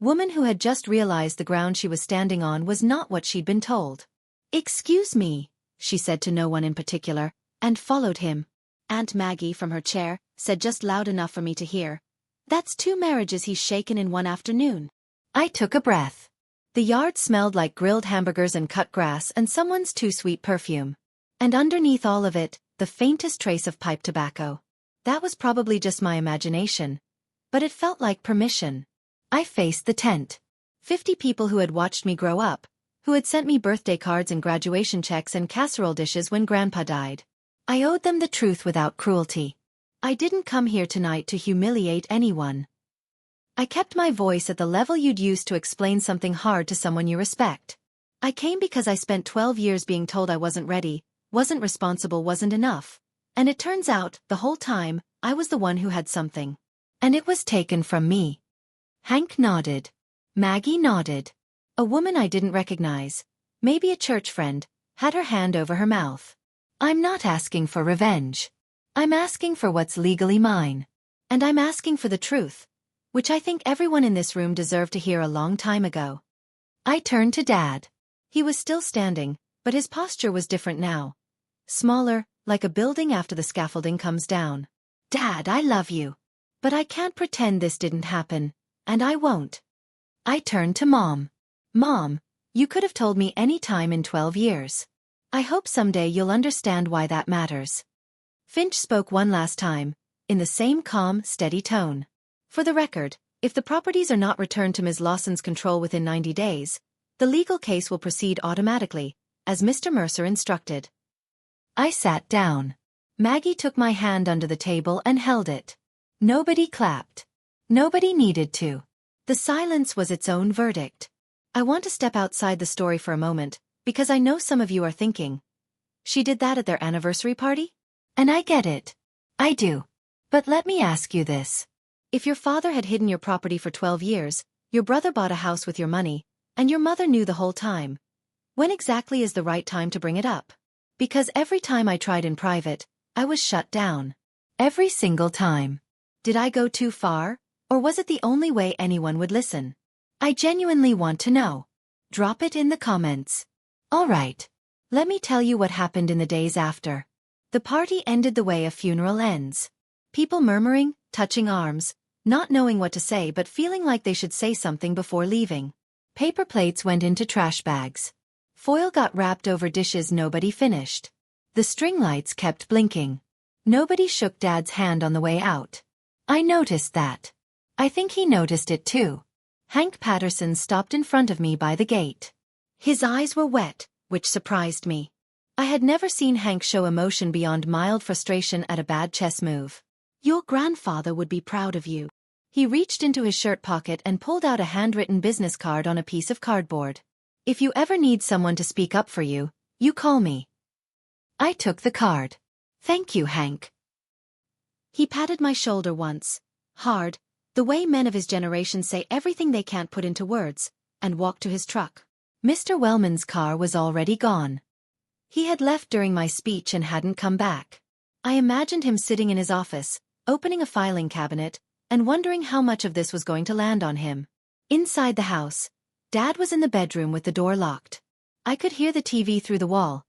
woman who had just realized the ground she was standing on was not what she'd been told. Excuse me, she said to no one in particular, and followed him. Aunt Maggie, from her chair, said just loud enough for me to hear, That's 2 marriages he's shaken in one afternoon. I took a breath. The yard smelled like grilled hamburgers and cut grass and someone's too sweet perfume. And underneath all of it, the faintest trace of pipe tobacco. That was probably just my imagination. But it felt like permission. I faced the tent. 50 people who had watched me grow up, who had sent me birthday cards and graduation checks and casserole dishes when Grandpa died. I owed them the truth without cruelty. I didn't come here tonight to humiliate anyone. I kept my voice at the level you'd use to explain something hard to someone you respect. I came because I spent 12 years being told I wasn't ready, wasn't responsible, wasn't enough. And it turns out, the whole time, I was the one who had something. And it was taken from me. Hank nodded. Maggie nodded. A woman I didn't recognize, maybe a church friend, had her hand over her mouth. I'm not asking for revenge. I'm asking for what's legally mine. And I'm asking for the truth, which I think everyone in this room deserved to hear a long time ago. I turned to Dad. He was still standing, but his posture was different now. Smaller, like a building after the scaffolding comes down. Dad, I love you. But I can't pretend this didn't happen, and I won't. I turned to Mom. Mom, you could have told me any time in 12 years. I hope someday you'll understand why that matters. Finch spoke one last time, in the same calm, steady tone. For the record, if the properties are not returned to Ms. Lawson's control within 90 days, the legal case will proceed automatically, as Mr. Mercer instructed. I sat down. Maggie took my hand under the table and held it. Nobody clapped. Nobody needed to. The silence was its own verdict. I want to step outside the story for a moment, because I know some of you are thinking, she did that at their anniversary party? And I get it. I do. But let me ask you this. If your father had hidden your property for 12 years, your brother bought a house with your money, and your mother knew the whole time, when exactly is the right time to bring it up? Because every time I tried in private, I was shut down. Every single time. Did I go too far, or was it the only way anyone would listen? I genuinely want to know. Drop it in the comments. All right. Let me tell you what happened in the days after. The party ended the way a funeral ends. People murmuring, touching arms, not knowing what to say but feeling like they should say something before leaving. Paper plates went into trash bags. Foil got wrapped over dishes nobody finished. The string lights kept blinking. Nobody shook Dad's hand on the way out. I noticed that. I think he noticed it too. Hank Patterson stopped in front of me by the gate. His eyes were wet, which surprised me. I had never seen Hank show emotion beyond mild frustration at a bad chess move. Your grandfather would be proud of you. He reached into his shirt pocket and pulled out a handwritten business card on a piece of cardboard. If you ever need someone to speak up for you, you call me. I took the card. Thank you, Hank. He patted my shoulder once, hard, the way men of his generation say everything they can't put into words, and walked to his truck. Mr. Wellman's car was already gone. He had left during my speech and hadn't come back. I imagined him sitting in his office, opening a filing cabinet, and wondering how much of this was going to land on him. Inside the house, Dad was in the bedroom with the door locked. I could hear the TV through the wall.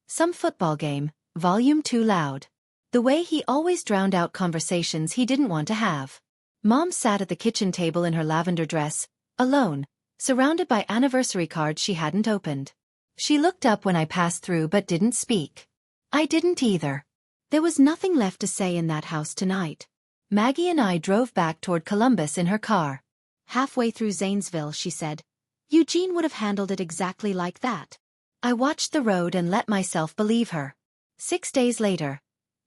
Some football game, volume too loud. The way he always drowned out conversations he didn't want to have. Mom sat at the kitchen table in her lavender dress, alone, surrounded by anniversary cards she hadn't opened. She looked up when I passed through but didn't speak. I didn't either. There was nothing left to say in that house tonight. Maggie and I drove back toward Columbus in her car. Halfway through Zanesville, she said, Eugene would have handled it exactly like that. I watched the road and let myself believe her. 6 days later,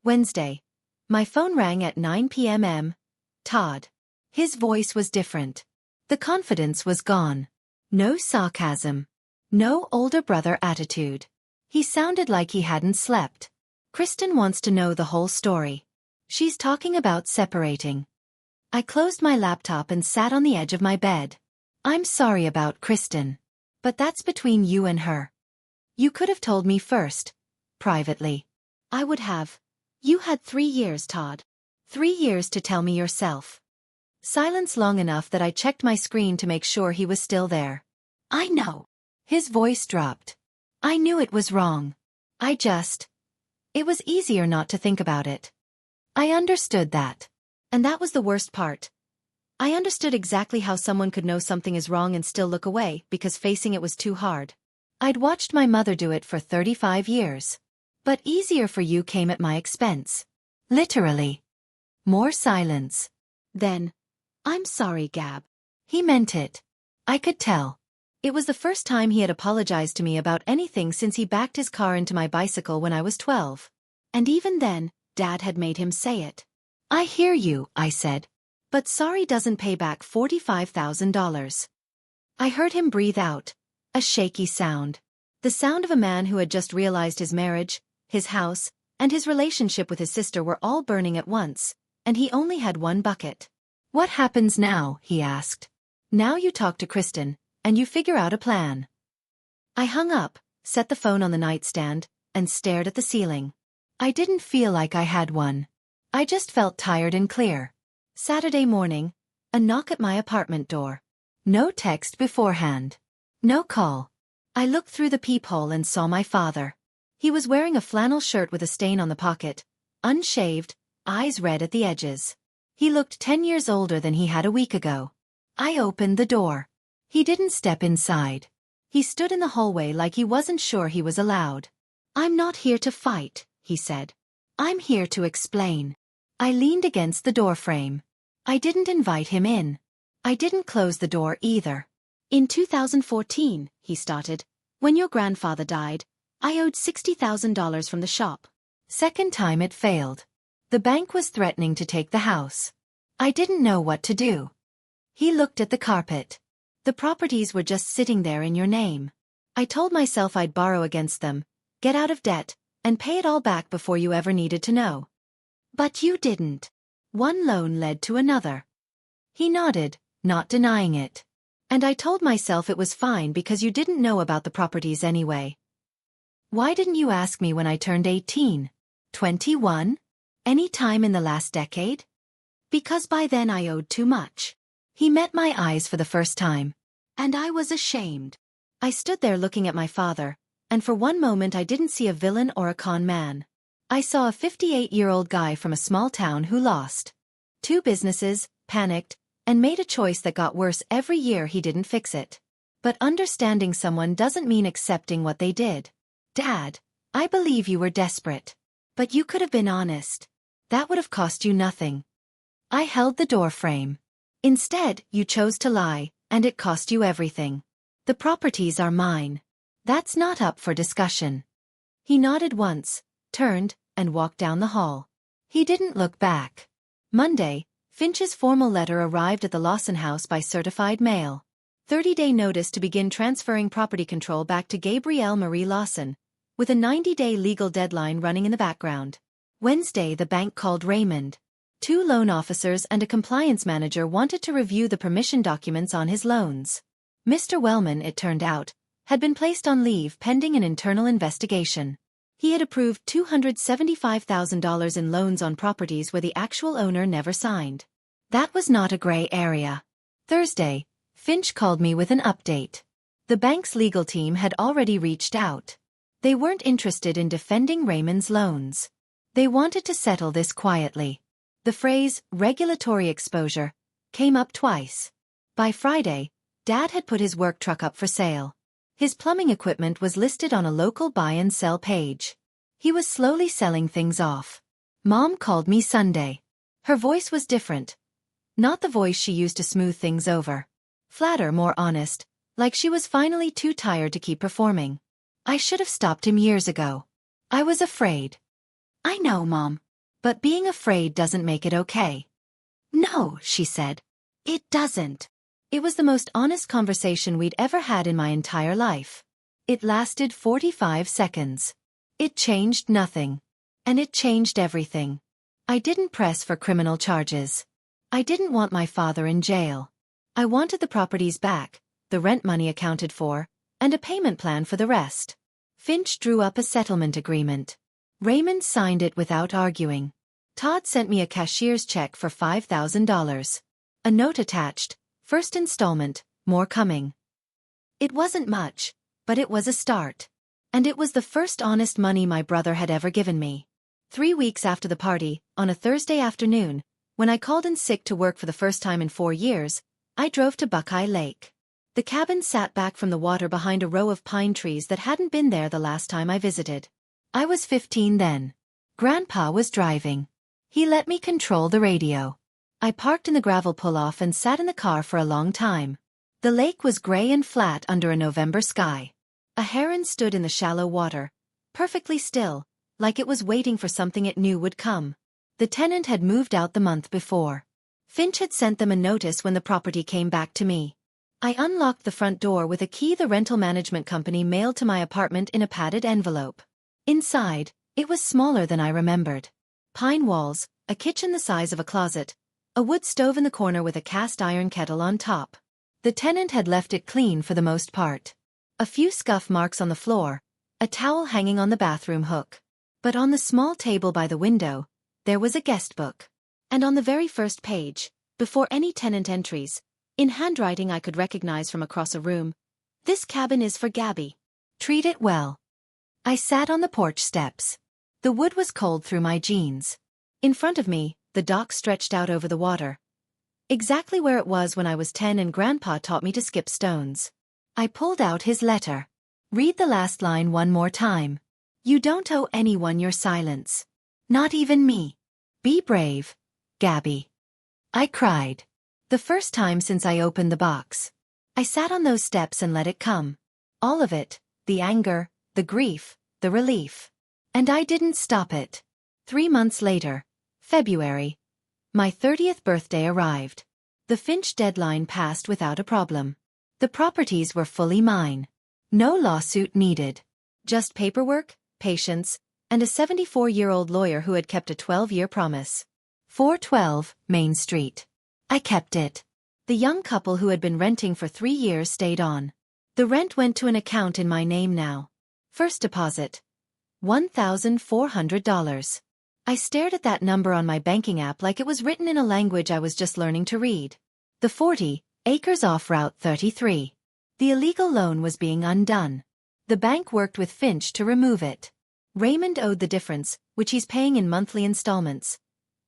Wednesday, my phone rang at 9 p.m. Todd. His voice was different. The confidence was gone. No sarcasm. No older brother attitude. He sounded like he hadn't slept. Kristen wants to know the whole story. She's talking about separating. I closed my laptop and sat on the edge of my bed. I'm sorry about Kristen. But that's between you and her. You could have told me first. Privately. I would have. You had 3 years, Todd. 3 years to tell me yourself. Silence long enough that I checked my screen to make sure he was still there. I know. His voice dropped. I knew it was wrong. It was easier not to think about it. I understood that. And that was the worst part. I understood exactly how someone could know something is wrong and still look away because facing it was too hard. I'd watched my mother do it for 35 years. But easier for you came at my expense. Literally. More silence. Then, I'm sorry, Gab. He meant it. I could tell. It was the first time he had apologized to me about anything since he backed his car into my bicycle when I was 12. And even then, Dad had made him say it. I hear you, I said. But sorry doesn't pay back $45,000. I heard him breathe out. A shaky sound. The sound of a man who had just realized his marriage, his house, and his relationship with his sister were all burning at once, and he only had one bucket. What happens now? He asked. Now you talk to Kristen, and you figure out a plan. I hung up, set the phone on the nightstand, and stared at the ceiling. I didn't feel like I had one. I just felt tired and clear. Saturday morning, a knock at my apartment door. No text beforehand. No call. I looked through the peephole and saw my father. He was wearing a flannel shirt with a stain on the pocket, unshaved, eyes red at the edges. He looked 10 years older than he had a week ago. I opened the door. He didn't step inside. He stood in the hallway like he wasn't sure he was allowed. I'm not here to fight, he said. I'm here to explain. I leaned against the doorframe. I didn't invite him in. I didn't close the door either. In 2014, he started, when your grandfather died, I owed $60,000 from the shop. Second time it failed. The bank was threatening to take the house. I didn't know what to do. He looked at the carpet. The properties were just sitting there in your name. I told myself I'd borrow against them, get out of debt, and pay it all back before you ever needed to know. But you didn't. One loan led to another. He nodded, not denying it. And I told myself it was fine because you didn't know about the properties anyway. Why didn't you ask me when I turned 18? 21? Any time in the last decade? Because by then I owed too much. He met my eyes for the first time. And I was ashamed. I stood there looking at my father, and for one moment I didn't see a villain or a con man. I saw a 58-year-old guy from a small town who lost 2 businesses, panicked, and made a choice that got worse every year he didn't fix it. But understanding someone doesn't mean accepting what they did. Dad, I believe you were desperate. But you could have been honest. That would have cost you nothing. I held the door frame. Instead, you chose to lie, and it cost you everything. The properties are mine. That's not up for discussion. He nodded once, turned, and walked down the hall. He didn't look back. Monday, Finch's formal letter arrived at the Lawson house by certified mail. 30-day notice to begin transferring property control back to Gabrielle Marie Lawson, with a 90-day legal deadline running in the background. Wednesday, the bank called Raymond. 2 loan officers and a compliance manager wanted to review the permission documents on his loans. Mr. Wellman, it turned out, had been placed on leave pending an internal investigation. He had approved $275,000 in loans on properties where the actual owner never signed. That was not a gray area. Thursday, Finch called me with an update. The bank's legal team had already reached out. They weren't interested in defending Raymond's loans. They wanted to settle this quietly. The phrase, regulatory exposure, came up twice. By Friday, Dad had put his work truck up for sale. His plumbing equipment was listed on a local buy and sell page. He was slowly selling things off. Mom called me Sunday. Her voice was different. Not the voice she used to smooth things over. Flatter, more honest, like she was finally too tired to keep performing. I should have stopped him years ago. I was afraid. I know, Mom. But being afraid doesn't make it okay. No, she said. It doesn't. It was the most honest conversation we'd ever had in my entire life. It lasted 45 seconds. It changed nothing. And it changed everything. I didn't press for criminal charges. I didn't want my father in jail. I wanted the properties back, the rent money accounted for, and a payment plan for the rest. Finch drew up a settlement agreement. Raymond signed it without arguing. Todd sent me a cashier's check for $5,000. A note attached, first installment, more coming. It wasn't much, but it was a start. And it was the first honest money my brother had ever given me. 3 weeks after the party, on a Thursday afternoon, When I called in sick to work for the first time in 4 years, I drove to Buckeye Lake. The cabin sat back from the water behind a row of pine trees that hadn't been there the last time I visited. I was 15 then. Grandpa was driving. He let me control the radio. I parked in the gravel pull-off and sat in the car for a long time. The lake was gray and flat under a November sky. A heron stood in the shallow water, perfectly still, like it was waiting for something it knew would come. The tenant had moved out the month before. Finch had sent them a notice when the property came back to me. I unlocked the front door with a key the rental management company mailed to my apartment in a padded envelope. Inside, it was smaller than I remembered. Pine walls, a kitchen the size of a closet, a wood stove in the corner with a cast iron kettle on top. The tenant had left it clean for the most part. A few scuff marks on the floor, a towel hanging on the bathroom hook. But on the small table by the window, there was a guest book. And on the very first page, before any tenant entries, in handwriting I could recognize from across a room, "This cabin is for Gabby. Treat it well." I sat on the porch steps. The wood was cold through my jeans. In front of me, the dock stretched out over the water. Exactly where it was when I was 10 and Grandpa taught me to skip stones. I pulled out his letter. Read the last line one more time. "You don't owe anyone your silence. Not even me. Be brave, Gabby." I cried. The first time since I opened the box. I sat on those steps and let it come. All of it, the anger, the grief, the relief. And I didn't stop it. 3 months later, February, my 30th birthday arrived. The Finch deadline passed without a problem. The properties were fully mine. No lawsuit needed. Just paperwork, patience, and a 74-year-old lawyer who had kept a 12-year promise. 412 Main Street. I kept it. The young couple who had been renting for 3 years stayed on. The rent went to an account in my name now. First deposit, $1,400. I stared at that number on my banking app like it was written in a language I was just learning to read. The 40 acres off Route 33. The illegal loan was being undone. The bank worked with Finch to remove it. Raymond owed the difference, which he's paying in monthly installments,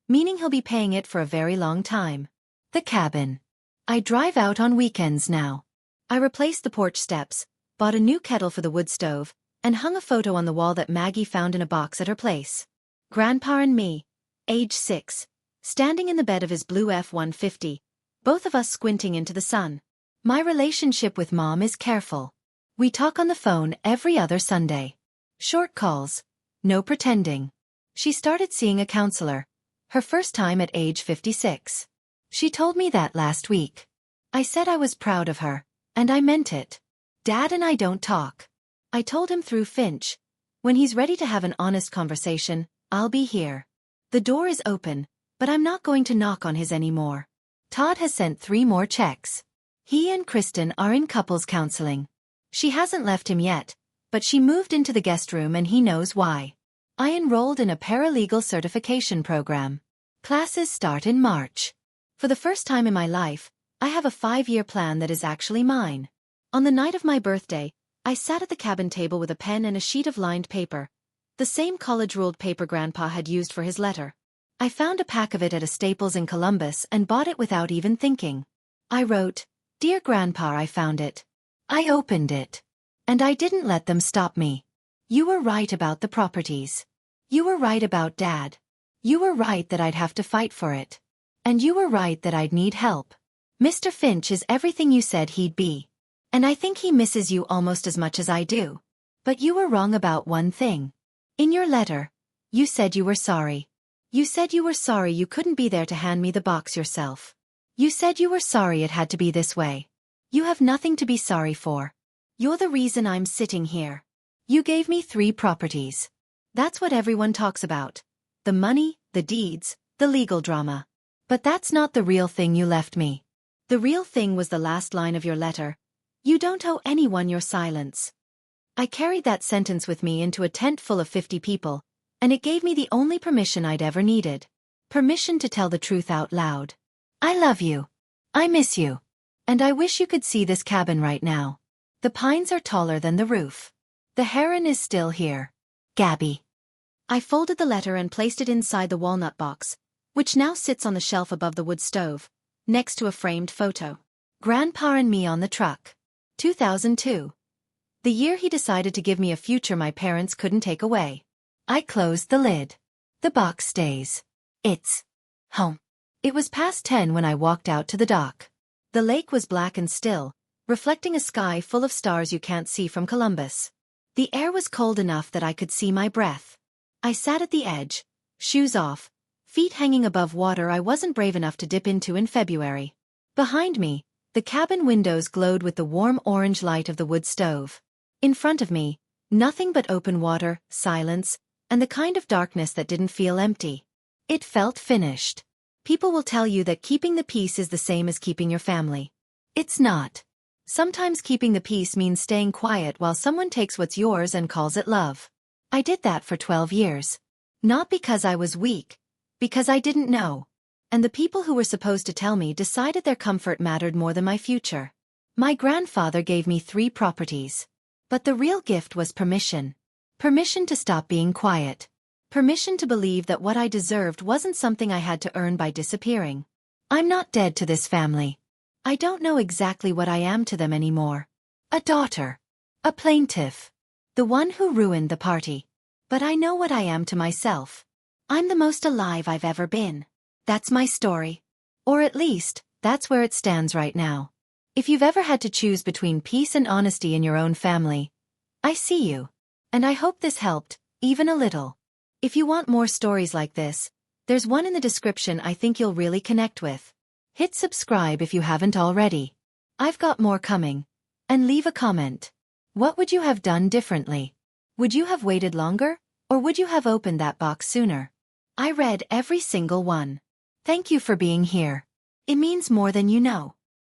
meaning he'll be paying it for a very long time. The cabin. I drive out on weekends now. I replaced the porch steps, bought a new kettle for the wood stove, and hung a photo on the wall that Maggie found in a box at her place. Grandpa and me, age 6, standing in the bed of his blue F-150, both of us squinting into the sun. My relationship with Mom is careful. We talk on the phone every other Sunday. Short calls, no pretending. She started seeing a counselor, her first time at age 56. She told me that last week. I said I was proud of her, and I meant it. Dad and I don't talk. I told him through Finch, when he's ready to have an honest conversation, I'll be here. The door is open, but I'm not going to knock on his anymore. Todd has sent 3 more checks. He and Kristen are in couples counseling. She hasn't left him yet, but she moved into the guest room and he knows why. I enrolled in a paralegal certification program. Classes start in March. For the first time in my life, I have a 5-year plan that is actually mine. On the night of my birthday, I sat at the cabin table with a pen and a sheet of lined paper, the same college-ruled paper Grandpa had used for his letter. I found a pack of it at a Staples in Columbus and bought it without even thinking. I wrote, "Dear Grandpa, I found it." I opened it. And I didn't let them stop me. You were right about the properties. You were right about Dad. You were right that I'd have to fight for it. And you were right that I'd need help. Mr. Finch is everything you said he'd be. And I think he misses you almost as much as I do. But you were wrong about one thing. In your letter, you said you were sorry. You said you were sorry you couldn't be there to hand me the box yourself. You said you were sorry it had to be this way. You have nothing to be sorry for. You're the reason I'm sitting here. You gave me 3 properties. That's what everyone talks about. The money, the deeds, the legal drama. But that's not the real thing you left me. The real thing was the last line of your letter. You don't owe anyone your silence. I carried that sentence with me into a tent full of 50 people, and it gave me the only permission I'd ever needed. Permission to tell the truth out loud. I love you. I miss you. And I wish you could see this cabin right now. The pines are taller than the roof. The heron is still here. Gabby. I folded the letter and placed it inside the walnut box, which now sits on the shelf above the wood stove, next to a framed photo. Grandpa and me on the truck. 2002. The year he decided to give me a future my parents couldn't take away. I closed the lid. The box stays. It's home. It was past 10 when I walked out to the dock. The lake was black and still, reflecting a sky full of stars you can't see from Columbus. The air was cold enough that I could see my breath. I sat at the edge, shoes off, feet hanging above water I wasn't brave enough to dip into in February. Behind me, the cabin windows glowed with the warm orange light of the wood stove. In front of me, nothing but open water, silence, and the kind of darkness that didn't feel empty. It felt finished. People will tell you that keeping the peace is the same as keeping your family. It's not. Sometimes keeping the peace means staying quiet while someone takes what's yours and calls it love. I did that for 12 years. Not because I was weak, because I didn't know. And the people who were supposed to tell me decided their comfort mattered more than my future. My grandfather gave me 3 properties. But the real gift was permission. Permission to stop being quiet. Permission to believe that what I deserved wasn't something I had to earn by disappearing. I'm not dead to this family. I don't know exactly what I am to them anymore. A daughter. A plaintiff. The one who ruined the party. But I know what I am to myself. I'm the most alive I've ever been. That's my story. Or at least, that's where it stands right now. If you've ever had to choose between peace and honesty in your own family, I see you. And I hope this helped, even a little. If you want more stories like this, there's one in the description I think you'll really connect with. Hit subscribe if you haven't already. I've got more coming. And leave a comment. What would you have done differently? Would you have waited longer, or would you have opened that box sooner? I read every single one. Thank you for being here. It means more than you know.